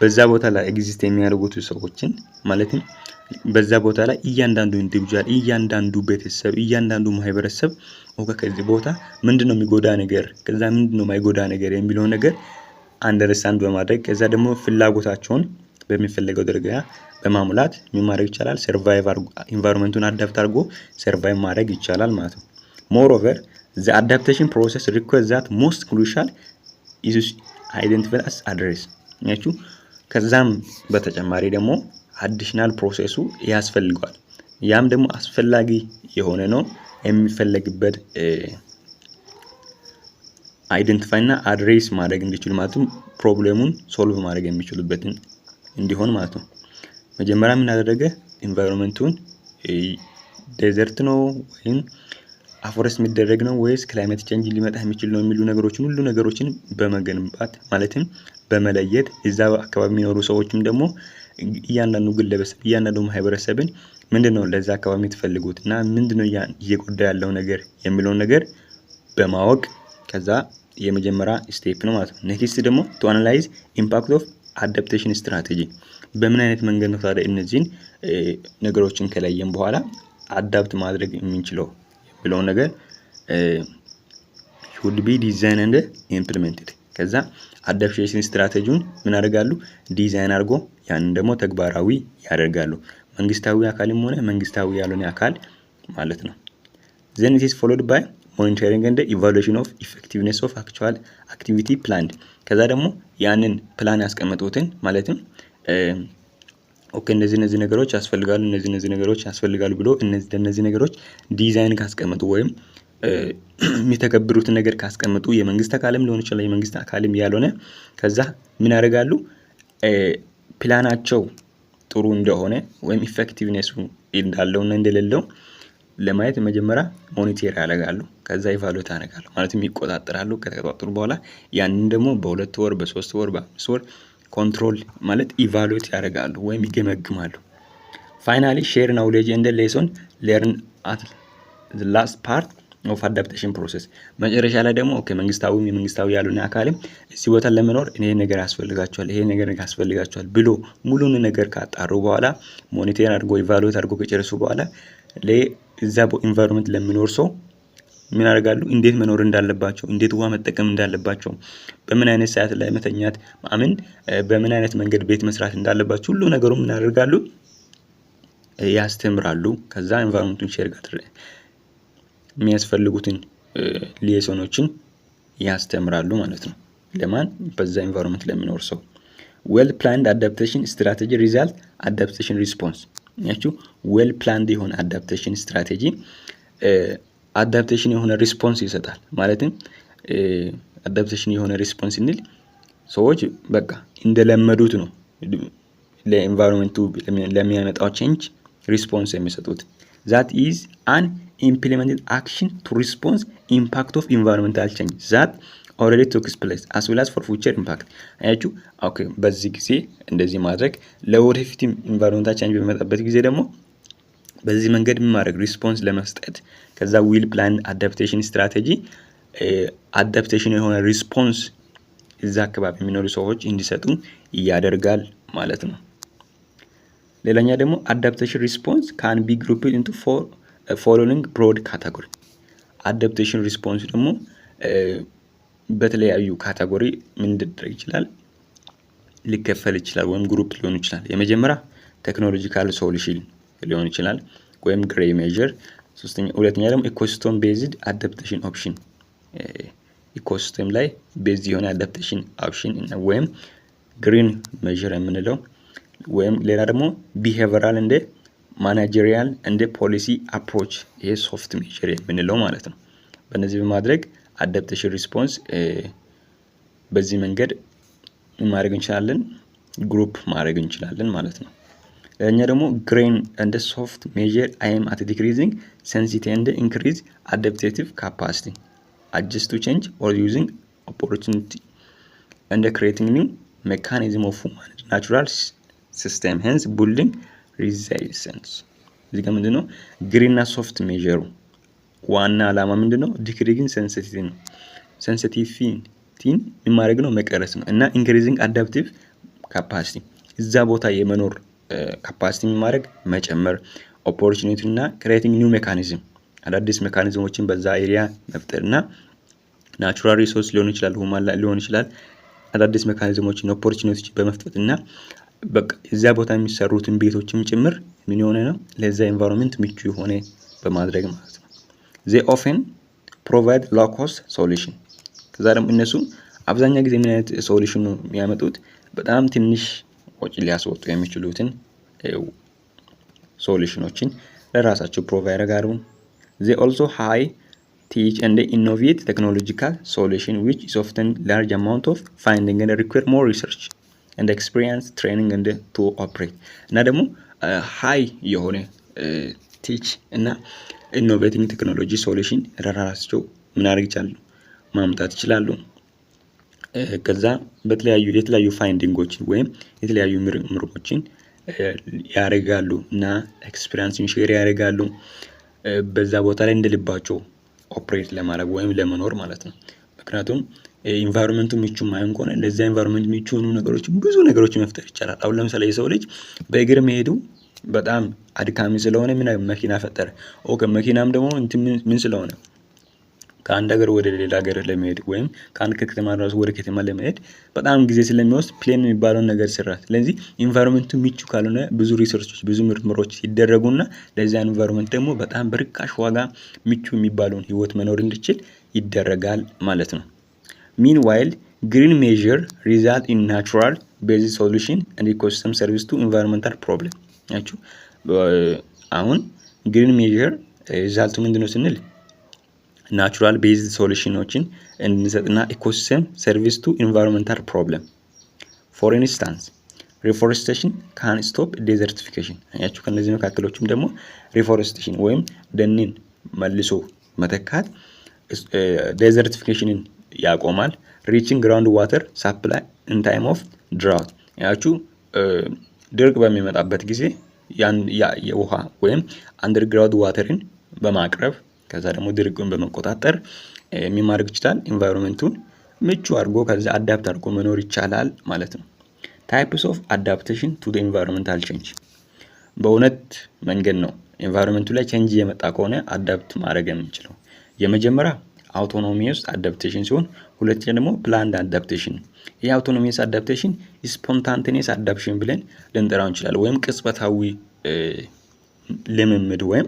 በዛ ቦታ ላይ ኤግዚስት የሚያደርጉት ሰዎችን ማለትም በዛ ቦታ ላይ እያንዳንዱ ኢንዲቪጁዋል፣ እያንዳንዱ ቤተሰብ፣ እያንዳንዱ ማህበረሰብ ከዚህ ቦታ ምንድነው የሚጎዳ ነገር ከዛ ምንድነው የማይጎዳ ነገር የሚለው ነገር አንደርስታንድ በማድረግ ከዛ ደግሞ ፍላጎታቸውን በሚፈልገው ደረጃ በማሙላት ምን ማድረግ ይቻላል? ሰርቫይቭ ኢንቫይሮንመንቱን አዳፕት አድርጎ ሰርቫይቭ ማድረግ ይቻላል ማለት ነው። moreover the adaptation process requires that most crucial issues identified as address ያችሁ ከዛም በተጨማሪ ደግሞ አዲሽናል ፕሮሰሱ ያስፈልጋል። ያም ደግሞ አስፈላጊ የሆነ ነው የሚፈልግበት አይደንቲፋይ እና አድሬስ ማድረግ እንዲችሉ ማለትም ፕሮብሌሙን ሶልቭ ማድረግ የሚችሉበትን እንዲሆን ማለት ነው። መጀመሪያ ምን አደረገ? ኢንቫይሮንመንቱን ዴዘርት ነው ወይም አፎረስት የሚደረግ ነው ወይስ ክላይሜት ቼንጅ ሊመጣ የሚችል ነው የሚሉ ነገሮችን ሁሉ ነገሮችን በመገንባት ማለትም በመለየት እዛ አካባቢ የሚኖሩ ሰዎችም ደግሞ እያንዳንዱ ግለሰብ እያንዳንዱ ማህበረሰብን ምንድነው ለዛ አካባቢ የምትፈልጉት እና ምንድነው እየጎዳ ያለው ነገር የሚለው ነገር በማወቅ ከዛ የመጀመሪያ ስቴፕ ነው ማለት ነው። ኔክስት ደግሞ to analyze impact of adaptation strategy በምን አይነት መንገድ ነው ታዲያ እነዚህን ነገሮችን ከለየን በኋላ አዳፕት ማድረግ የምንችለው የሚለው ነገር should be designed and implemented። ከዛ አዳፕቴሽን ስትራቴጂውን ምን ያደርጋሉ? ዲዛይን አድርጎ ያንን ደግሞ ተግባራዊ ያደርጋሉ። መንግስታዊ አካልም ሆነ መንግስታዊ ያልሆነ አካል ማለት ነው። then it is followed by monitoring and evaluation of effectiveness of actual activity planned። ከዛ ደግሞ ያንን ፕላን ያስቀመጡትን ማለትም እነዚህ ነገሮች ያስፈልጋሉ እነዚህ ነገሮች ያስፈልጋሉ ብሎ እነዚህ ነገሮች ዲዛይን ካስቀመጡ ወይም የሚተከብሩት ነገር ካስቀመጡ የመንግስት አካልም ሊሆን ይችላል የመንግስት አካልም ያልሆነ ከዛ ምን ያደርጋሉ? ፕላናቸው ጥሩ እንደሆነ ወይም ኢፌክቲቭነሱ እንዳለውና እንደሌለው ለማየት መጀመሪያ ሞኒተር ያደርጋሉ። ከዛ ኢቫሉዌት ያደርጋሉ ማለትም ይቆጣጠራሉ። ከተቆጣጠሩ በኋላ ያንን ደግሞ በ2 ወር በ3 ወር በ5 ወር ኮንትሮል ማለት ኢቫሉዌት ያደርጋሉ ወይም ይገመግማሉ። ፋይናሊ ሼር ናውሌጅ ኤንድ ሌሰን ለርን አት ዘ ላስት ፓርት ኦፍ አዳፕቴሽን ፕሮሰስ። መጨረሻ ላይ ደግሞ መንግስታዊም የመንግስታዊ ያልሆነ አካልም እዚህ ቦታ ለመኖር ይሄ ነገር ያስፈልጋቸዋል ብሎ ሙሉን ነገር ካጣሩ በኋላ ሞኒተር አድርጎ ኢቫሉዌት አድርጎ ከጨረሱ በኋላ ለዛ ኢንቫይሮንመንት ለሚኖር ሰው ምን ያደርጋሉ? እንዴት መኖር እንዳለባቸው፣ እንዴት ውሃ መጠቀም እንዳለባቸው፣ በምን አይነት ሰዓት ላይ መተኛት በምን አይነት መንገድ ቤት መስራት እንዳለባቸው ሁሉ ነገሩ ምን ያደርጋሉ? ያስተምራሉ። ከዛ ኢንቫይሮንመንቱን ሼር ጋር የሚያስፈልጉትን ሊሰኖችን ያስተምራሉ ማለት ነው። ለማን? በዛ ኢንቫይሮንመንት ለሚኖር ሰው። ዌል ፕላንድ አዳፕቴሽን ስትራቴጂ ሪዛልት አዳፕቴሽን ሪስፖንስ። ያችሁ ዌል ፕላንድ የሆነ አዳፕቴሽን ስትራቴጂ አዳፕቴሽን የሆነ ሪስፖንስ ይሰጣል። ማለትም አዳፕቴሽን የሆነ ሪስፖንስ እንል ሰዎች በቃ እንደለመዱት ነው ለኢንቫይሮንመንቱ ለሚያመጣው ቼንጅ ሪስፖንስ የሚሰጡት። that is an implemented action to respond impact of environmental change that already took place as well as for future impact። አያችሁ በዚህ ጊዜ እንደዚህ ማድረግ ለወደፊት ኢንቫይሮንመንታል ቼንጅ በሚመጣበት ጊዜ ደግሞ በዚህ መንገድ ማድረግ ሪስፖንስ ለመስጠት ከዛ ዊል ፕላን አዳፕቴሽን ስትራቴጂ አዳፕቴሽን የሆነ ሪስፖንስ እዛ አካባቢ የሚኖሩ ሰዎች እንዲሰጡ ያደርጋል ማለት ነው። ሌላኛ ደግሞ አዳፕቴሽን ሪስፖንስ ካን ቢ ግሩፕድ ኢንቱ ፎሎዊንግ ብሮድ ካቴጎሪ። አዳፕቴሽን ሪስፖንስ ደግሞ በተለያዩ ካቴጎሪ ምን ሊደረግ ይችላል? ሊከፈል ይችላል ወይም ግሩፕ ሊሆን ይችላል። የመጀመሪያ ቴክኖሎጂካል ሶሉሽን ሊሆን ይችላል ወይም ግሬይ ሜጀር። ሁለተኛ ደግሞ ኢኮሲስቴም ቤዝድ አዳፕቴሽን ኦፕሽን ኢኮሲስተም ላይ ቤዝ የሆነ አዳፕቴሽን አክሽን ወይም ግሪን ሜዥር የምንለው ወይም ሌላ ደግሞ ቢሄቪራል እንደ ማናጀሪያል እንደ ፖሊሲ አፕሮች ይሄ ሶፍት ሜዥር የምንለው ማለት ነው። በእነዚህ በማድረግ አዳፕቴሽን ሪስፖንስ በዚህ መንገድ ማድረግ እንችላለን፣ ግሩፕ ማድረግ እንችላለን ማለት ነው። ለኛ ደግሞ ግሬን እንደ ሶፍት ሜዥር አይም አት ዲክሪዚንግ ሴንሲቲቪቲ እንደ ኢንክሪዝ አዳፕቲቭ ካፓሲቲ adjust to change or using opportunity and creating new mechanism of human natural system hence building resilience። እዚህ ጋር ምንድነው ግሪን እና ሶፍት ሜዥሩ ዋና ዓላማ ምንድነው? ዲክሪዚንግ ሴንሲቲቪቲ ነው። ሴንሲቲቪቲን ማድረግ ነው መቀረስ ነው እና ኢንክሪዚንግ አዳፕቲቭ ካፓሲቲ እዛ ቦታ የመኖር ካፓሲቲ ማድረግ መጨመር፣ ኦፖርቹኒቲ እና ክሬቲንግ ኒው ሜካኒዝም አዳዲስ ሜካኒዝሞችን በዛ ኤሪያ መፍጠርና ናቹራል ሪሶርስ ሊሆን ይችላል፣ ሁማን ሊሆን ይችላል። አዳዲስ ሜካኒዝሞችን ኦፖርቹኒቲዎች በመፍጠርና በቃ እዛ ቦታ የሚሰሩትን ቤቶችም ጭምር ምን የሆነ ነው ለዛ ኤንቫይሮንመንት ምቹ የሆነ በማድረግ ማለት ነው። they often provide low cost solution። ከዛ ደግሞ እነሱ አብዛኛው ጊዜ ምን አይነት ሶሉሽን ነው የሚያመጡት? በጣም ትንሽ ወጪ ሊያስወጡ የሚችሉትን ሶሉሽኖችን ለራሳቸው ፕሮቫይድ ያደርጋሉ። they also high teach and innovate technological solution which is often large amount of finding and require more research and experience training and to operate እና ደግሞ high የሆነ teach እና innovating technology solution ለራሳቸው ምን አድርግ ይችላሉ ማምጣት ይችላሉ። ከዛ የተለያዩ ፋይንዲንጎችን ወይም የተለያዩ ምርምሮችን ያደርጋሉ እና ኤክስፒሪየንስን ሼር ያደርጋሉ በዛ ቦታ ላይ እንደልባቸው ኦፕሬት ለማድረግ ወይም ለመኖር ማለት ነው። ምክንያቱም ኢንቫይሮንመንቱ ምቹ ማይሆን ከሆነ ለዛ ኢንቫይሮንመንት ምቹ የሆኑ ነገሮች ብዙ ነገሮች መፍጠር ይቻላል። አሁን ለምሳሌ የሰው ልጅ በእግር መሄዱ በጣም አድካሚ ስለሆነ ምን መኪና ፈጠረ። ኦኬ መኪናም ደግሞ ምን ስለሆነ ከአንድ ሀገር ወደ ሌላ ሀገር ለመሄድ ወይም ከአንድ ከተማ ራሱ ወደ ከተማ ለመሄድ በጣም ጊዜ ስለሚወስድ ፕሌን የሚባለው ነገር ሰራ። ስለዚህ ኢንቫይሮንመንቱ ምቹ ካልሆነ ብዙ ሪሰርቾች ብዙ ምርምሮች ይደረጉና ለዛ ኢንቫይሮንመንት ደግሞ በጣም በርካሽ ዋጋ ምቹ የሚባለውን ህይወት መኖር እንዲችል ይደረጋል ማለት ነው። meanwhile green measure result in natural based solution and ecosystem service to environmental problem ናችሁ። አሁን green measure ሪዛልቱ ምንድነው ስንል ናቹራል ቤዝድ ሶሉሽኖችን እንድንሰጥና ኢኮሲስተም ሰርቪስ ቱ ኢንቫይሮንመንታል ፕሮብለም ፎር ኢንስታንስ ሪፎሬስቴሽን ካን ስቶፕ ዴዘርቲፊኬሽን። አያችሁ ከነዚህ መካከሎችም ደግሞ ሪፎሬስቴሽን ወይም ደንን መልሶ መተካት ዴዘርቲፊኬሽንን ያቆማል። ሪቺንግ ግራውንድ ዋተር ሳፕላይ ኢን ታይም ኦፍ ድራውት አያችሁ ድርቅ በሚመጣበት ጊዜ የውሃ ወይም አንደርግራውንድ ዋተርን በማቅረብ ከዛ ደግሞ ድርቁን በመቆጣጠር የሚማርግ ይችላል ኢንቫይሮንመንቱን ምቹ አድርጎ ከዛ አዳፕት አድርጎ መኖር ይቻላል ማለት ነው። ታይፕስ ኦፍ አዳፕቴሽን ቱ ዘ ኢንቫይሮንመንታል ቼንጅ በእውነት መንገድ ነው ኢንቫይሮንመንቱ ላይ ቼንጅ የመጣ ከሆነ አዳፕት ማድረግ የምንችለው። የመጀመሪያ አውቶኖሚየስ አዳፕቴሽን ሲሆን ሁለተኛ ደግሞ ፕላንድ አዳፕቴሽን። ይሄ አውቶኖሚየስ አዳፕቴሽን ስፖንታኔየስ አዳፕሽን ብለን ልንጠራው እንችላለን ወይም ቅጽበታዊ ልምምድ ወይም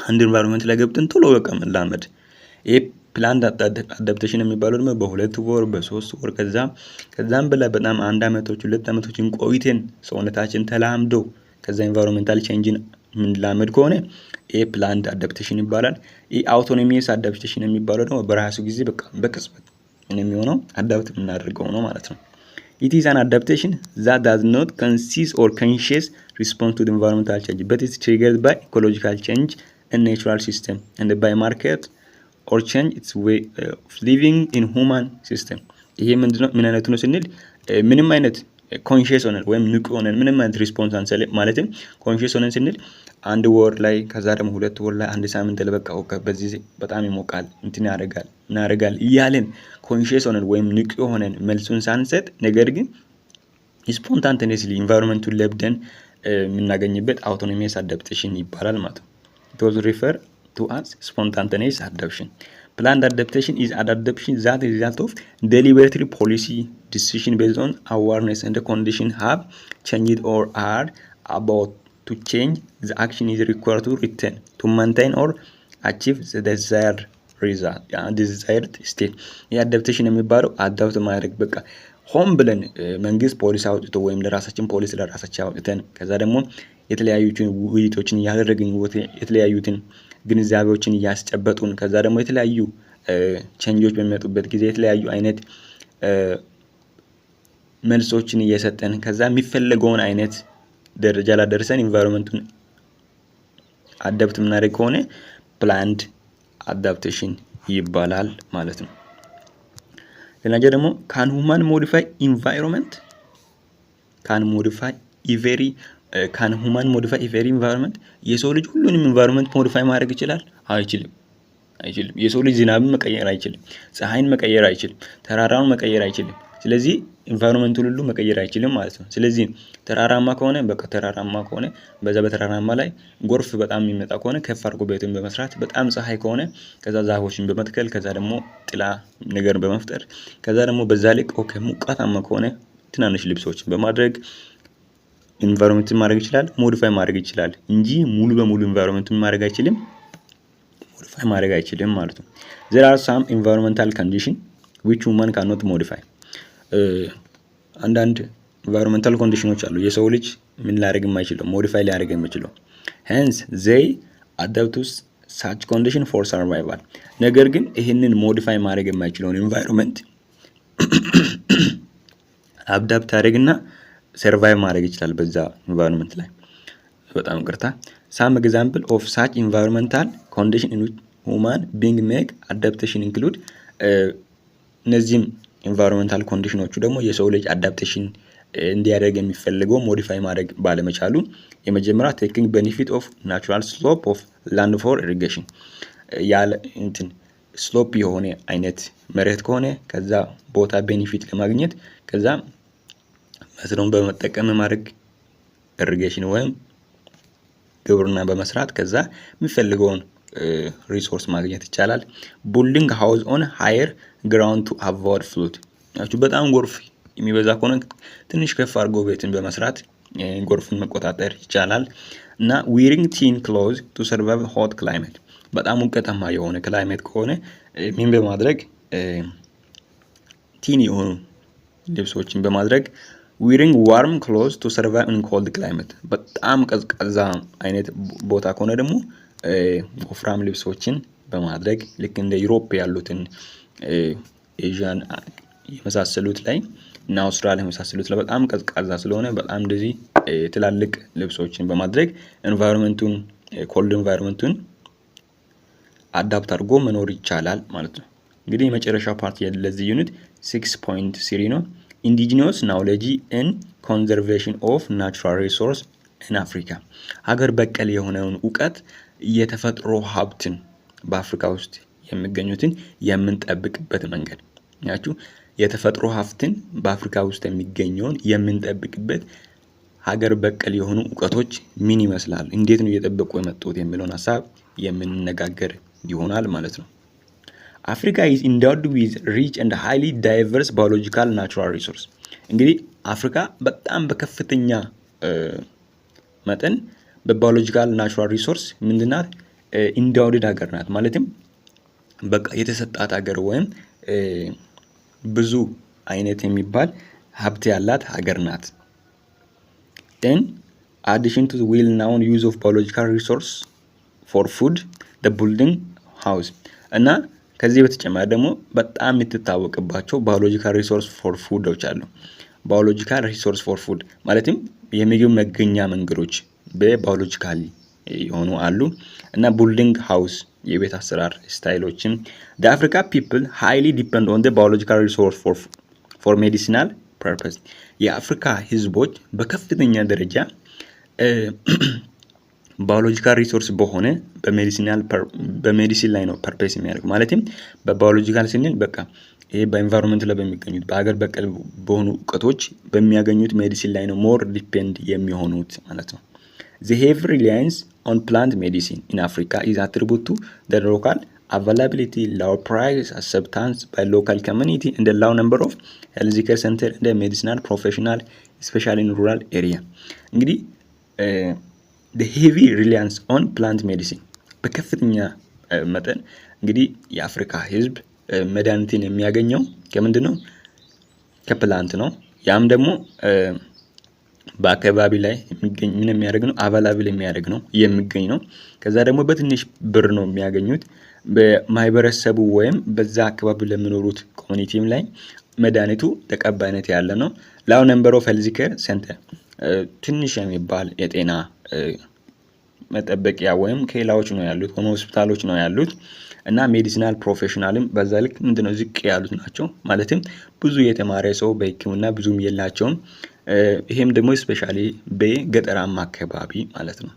አንድ ኢንቫይሮንመንት ላይ ገብተን ቶሎ በቃ መላመድ። ይሄ ፕላንድ አዳፕቴሽን የሚባለው ደግሞ በ2 ወር በ3 ወር ከዛም በላይ በጣም 1 አመቶች 2 አመቶችን ቆይተን ሰውነታችን ተላምዶ ከዛ ኢንቫይሮንመንታል ቼንጅን ምንላመድ ከሆነ ይሄ ፕላንድ አዳፕቴሽን ይባላል። ይሄ አውቶኖሚየስ አዳፕቴሽን የሚባለው ደግሞ በራሱ ጊዜ በቃ በቅጽበት የሚሆነው አዳፕት የምናደርገው ነው ማለት ነው። It is an adaptation that does not consist or conscious response to the environmental change but is triggered by ecological change in natural system and by market or change its way of living in human system። ይሄ ምንድነው ምን አይነቱ ነው ስንል ምንም አይነት ኮንሺየስ ሆነን ወይም ንቁ ሆነን ምንም አይነት ሪስፖንስ አንሰለ ማለትም ኮንሺየስ ሆነን ስንል 1 ወር ላይ ከዛ ደግሞ 2 ወር ላይ 1 ሳምንት ለበቃ በዚህ በጣም ይሞቃል እንትን ያደርጋል እያለን ኮንሺየስ ሆነን ወይም ንቁ ሆነን መልሱን ሳንሰጥ ነገር ግን ስፖንታኔየስሊ ኢንቫይሮንመንቱን ለብደን የምናገኝበት አውቶኖሚየስ አዳፕቴሽን ይባላል ማለት ነው። It was referred to as spontaneous adaptation. Planned adaptation is adaptation that is result of deliberate policy decision based on awareness and the condition have changed or are about to change. The action is required to return to maintain or achieve the desired result ዲዛይርድ ስቴት። የአዳፕቴሽን የሚባለው አዳፕት ማድረግ በቃ ሆም ብለን መንግስት ፖሊሲ አውጥቶ ወይም ለራሳችን ፖሊሲ ለራሳችን አውጥተን ከዛ ደግሞ የተለያዩትን ውይይቶችን እያደረግን የተለያዩትን ግንዛቤዎችን እያስጨበጡን ከዛ ደግሞ የተለያዩ ቼንጆች በሚመጡበት ጊዜ የተለያዩ አይነት መልሶችን እየሰጠን ከዛ የሚፈልገውን አይነት ደረጃ ላይ ደርሰን ኢንቫይሮንመንቱን አዳፕት የምናደርግ ከሆነ ፕላንድ አዳፕቴሽን ይባላል ማለት ነው። ሌላኛው ደግሞ ካን ሁማን ሞዲፋይ ኢንቫይሮንመንት ካን ሁማን ሞዲፋይ ኤቨሪ ኢንቫይሮንመንት የሰው ልጅ ሁሉንም ኢንቫይሮንመንት ሞዲፋይ ማድረግ ይችላል? አይችልም። የሰው ልጅ ዝናብን መቀየር አይችልም፣ ፀሐይን መቀየር አይችልም፣ ተራራውን መቀየር አይችልም። ስለዚህ ኢንቫይሮንመንቱን ሁሉ መቀየር አይችልም ማለት ነው። ስለዚህ ተራራማ ከሆነ በዛ በተራራማ ላይ ጎርፍ በጣም የሚመጣ ከሆነ ከፍ አድርጎ ቤትን በመስራት በጣም ፀሐይ ከሆነ ከዛ ዛፎችን በመትከል ከዛ ደግሞ ጥላ ነገር በመፍጠር ከዛ ደግሞ በዛ ላይ ሙቀታማ ከሆነ ትናንሽ ልብሶችን በማድረግ ኢንቫይሮንመንትን ማድረግ ይችላል፣ ሞዲፋይ ማድረግ ይችላል እንጂ ሙሉ በሙሉ ኢንቫይሮንመንቱን ማድረግ አይችልም፣ ሞዲፋይ ማድረግ አይችልም ማለት ነው። there are some environmental condition which human cannot modify አንዳንድ ኢንቫይሮንመንታል ኮንዲሽኖች አሉ የሰው ልጅ ምን ሊያደርግ የማይችለው ሞዲፋይ ሊያደርግ የሚችለው hence they adapt to such condition for survival ነገር ግን ይሄንን ሞዲፋይ ማድረግ የማይችለውን ኢንቫይሮንመንት አዳፕት ያደርግና ሰርቫይቭ ማድረግ ይችላል በዛ ኢንቫይሮንመንት ላይ። በጣም ቅርታ some example of such environmental condition in which human being make adaptation include እነዚህም ኢንቫይሮንመንታል ኮንዲሽኖቹ ደግሞ የሰው ልጅ አዳፕቴሽን እንዲያደርግ የሚፈልገው ሞዲፋይ ማድረግ ባለመቻሉ የመጀመሪያ taking benefit of natural slope of land for irrigation ያለ ስሎፕ የሆነ አይነት መሬት ከሆነ ከዛ ቦታ ቤኒፊት ለማግኘት ከዛ መስኖን በመጠቀም ማድረግ ኢሪጌሽን ወይም ግብርና በመስራት ከዛ የሚፈልገውን ሪሶርስ ማግኘት ይቻላል። ቡልዲንግ ሃውስ ኦን ሃየር ግራውንድ ቱ አቮይድ ፍሉድ በጣም ጎርፍ የሚበዛ ከሆነ ትንሽ ከፍ አድርጎ ቤትን በመስራት ጎርፍን መቆጣጠር ይቻላል። እና ዊሪንግ ቲን ክሎዝ ቱ ሰርቫይቭ ሆት ክላይሜት በጣም ሙቀታማ የሆነ ክላይሜት ከሆነ ምን በማድረግ ቲን የሆኑ ልብሶችን በማድረግ ዊሪንግ ዋርም ክሎዝ ቱ ሰርቫይቭ ኢን ኮልድ ክላይሜት በጣም ቀዝቃዛ አይነት ቦታ ከሆነ ደግሞ ወፍራም ልብሶችን በማድረግ ልክ እንደ ዩሮፕ ያሉትን ኤዥያን የመሳሰሉት ላይ እና አውስትራሊያ የመሳሰሉት ላይ በጣም ቀዝቃዛ ስለሆነ በጣም እንደዚህ ትላልቅ ልብሶችን በማድረግ ኢንቫይሮንመንቱን ኮልድ ኢንቫይሮንመንቱን አዳፕት አድርጎ መኖር ይቻላል ማለት ነው። እንግዲህ የመጨረሻው ፓርት ለዚህ ዩኒት 6.3 ነው። ኢንዲጂነስ ናውሌጅ ኢን ኮንዘርቬሽን ኦፍ ናቹራል ሪሶርስ ኢን አፍሪካ ሀገር በቀል የሆነውን እውቀት የተፈጥሮ ሀብትን በአፍሪካ ውስጥ የሚገኙትን የምንጠብቅበት መንገድ ያችሁ የተፈጥሮ ሀብትን በአፍሪካ ውስጥ የሚገኘውን የምንጠብቅበት ሀገር በቀል የሆኑ እውቀቶች ምን ይመስላል፣ እንዴት ነው እየጠበቁ የመጡት የሚለውን ሐሳብ የምንነጋገር ይሆናል ማለት ነው። አፍሪካ is endowed with rich and highly diverse biological natural resource እንግዲህ አፍሪካ በጣም በከፍተኛ መጠን በባዮሎጂካል ናቹራል ሪሶርስ ምንድናት ኢንዳውድድ ሀገር ናት። ማለትም በቃ የተሰጣት ሀገር ወይም ብዙ አይነት የሚባል ሀብት ያላት ሀገር ናት። then addition to the well-known use of biological resource for food the building house እና ከዚህ በተጨማሪ ደግሞ በጣም የምትታወቅባቸው ባዮሎጂካል ሪሶርስ ፎር ፉዶች አሉ። ባዮሎጂካል ሪሶርስ ፎር ፉድ ማለትም የምግብ መገኛ መንገዶች በባዮሎጂካሊ የሆኑ አሉ እና ቢልዲንግ ሃውስ የቤት አሰራር ስታይሎችን the Africa people highly depend on the biological resource for medicinal purpose የአፍሪካ ህዝቦች በከፍተኛ ደረጃ ባዮሎጂካል ሪሶርስ በሆነ በሜዲሲን ላይ ነው ፐርፐስ የሚያደርግ ማለትም በባዮሎጂካል ስንል በቃ ይሄ በኤንቫይሮንመንት ላይ በሚገኙት በሀገር በቀል በሆኑ እውቀቶች በሚያገኙት ሜዲሲን ላይ ነው ሞር ዲፔንድ የሚሆኑት ማለት ነው። the heavy reliance on plant medicine in Africa is attributed to the local availability, low price, acceptance by local community and the low number of healthcare center and medicinal professional especially in rural area እንግዲህ the heavy reliance on plant medicine በከፍተኛ መጠን እንግዲህ የአፍሪካ ህዝብ መድኃኒትን የሚያገኘው ከምንድነው? ከፕላንት ነው። ያም ደግሞ በአካባቢ ላይ የሚገኝ ምን የሚያደርግ ነው? አቫላብል የሚያደርግ ነው የሚገኝ ነው። ከዛ ደግሞ በትንሽ ብር ነው የሚያገኙት። በማህበረሰቡ ወይም በዛ አካባቢ ለሚኖሩት ኮሚኒቲም ላይ መድኃኒቱ ተቀባይነት ያለ ነው። ላው ነምበር ኦፍ ሄልዝ ኬር ሴንተር ትንሽ የሚባል የጤና መጠበቂያ ወይም ኬላዎች ነው ያሉት፣ ሆስፒታሎች ነው ያሉት እና ሜዲሲናል ፕሮፌሽናልም በዛ ልክ ምንድነው ዝቅ ያሉት ናቸው። ማለትም ብዙ የተማረ ሰው በህክምና ብዙም የላቸውም። ይሄም ደግሞ ስፔሻሊ በገጠራማ አካባቢ ማለት ነው።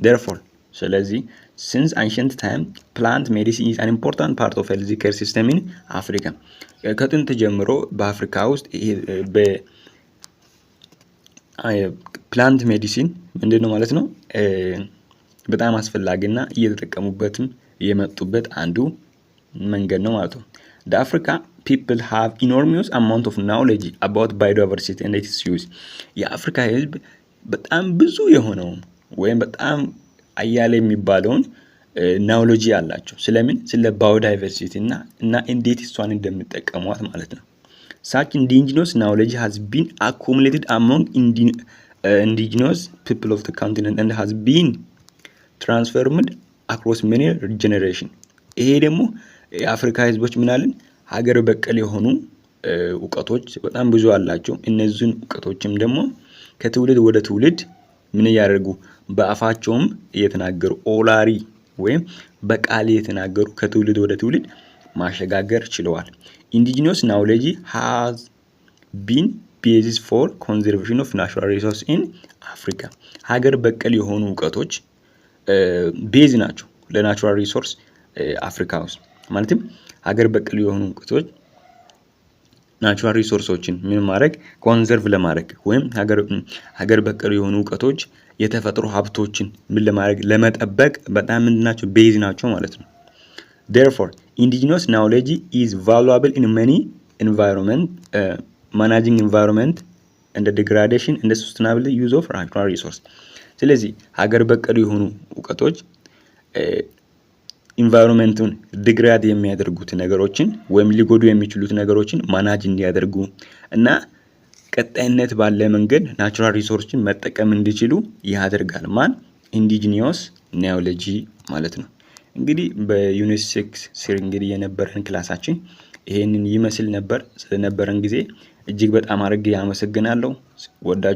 therefore ስለዚህ since ancient time plant medicine is an important part of health care system in Africa ከጥንት ጀምሮ በአፍሪካ ውስጥ ፕላንት ሜዲሲን ምንድነው ማለት ነው በጣም አስፈላጊና እየተጠቀሙበትም የመጡበት አንዱ መንገድ ነው ማለት ነው። The Africa people have enormous amount of knowledge about biodiversity and its use የአፍሪካ ህዝብ በጣም ብዙ የሆነው ወይም በጣም አያሌ የሚባለውን ናውሎጂ አላቸው። ስለምን? ስለ ባዮዳይቨርሲቲ እና እንዴት እሷን እንደሚጠቀሟት ማለት ነው። Such indigenous knowledge has been accumulated among indigenous people of the continent and has been transformed across many generations ይሄ ደግሞ የአፍሪካ ህዝቦች ምናልን ሀገር በቀል የሆኑ እውቀቶች በጣም ብዙ አላቸው። እነዚህን እውቀቶችም ደግሞ ከትውልድ ወደ ትውልድ ምን ያደርጉ በአፋቸውም እየተናገሩ ኦላሪ ወይም በቃል እየተናገሩ ከትውልድ ወደ ትውልድ ማሸጋገር ችለዋል። Indigenous knowledge has been basis for conservation of natural resources in Africa ሀገር በቀል የሆኑ እውቀቶች ቤዝ ናቸው ለናቹራል ሪሶርስ አፍሪካ ውስጥ ማለትም ሀገር በቀል የሆኑ እውቀቶች ናቹራል ሪሶርሶችን ምን ማድረግ ኮንዘርቭ ለማድረግ ወይም ሀገር በቀል የሆኑ እውቀቶች የተፈጥሮ ሀብቶችን ምን ለማድረግ ለመጠበቅ በጣም ምንድናቸው? ቤዝ ናቸው ማለት ነው። therefore indigenous knowledge is valuable in many environment managing environment and the degradation and the sustainable use of natural resource ስለዚህ ሀገር በቀል የሆኑ እውቀቶች ኢንቫይሮንመንቱን ዲግራድ የሚያደርጉት ነገሮችን ወይም ሊጎዱ የሚችሉት ነገሮችን ማናጅ እንዲያደርጉ እና ቀጣይነት ባለ መንገድ ናቹራል ሪሶርሶችን መጠቀም እንዲችሉ ያደርጋል። ማን? ኢንዲጂኒየስ ናውሌጅ ማለት ነው። እንግዲህ በዩኒት 6 ስር እንግዲህ የነበረን ክላሳችን ይሄንን ይመስል ነበር። ስለነበረን ጊዜ እጅግ በጣም አድርጌ አመሰግናለሁ። ወዳጅ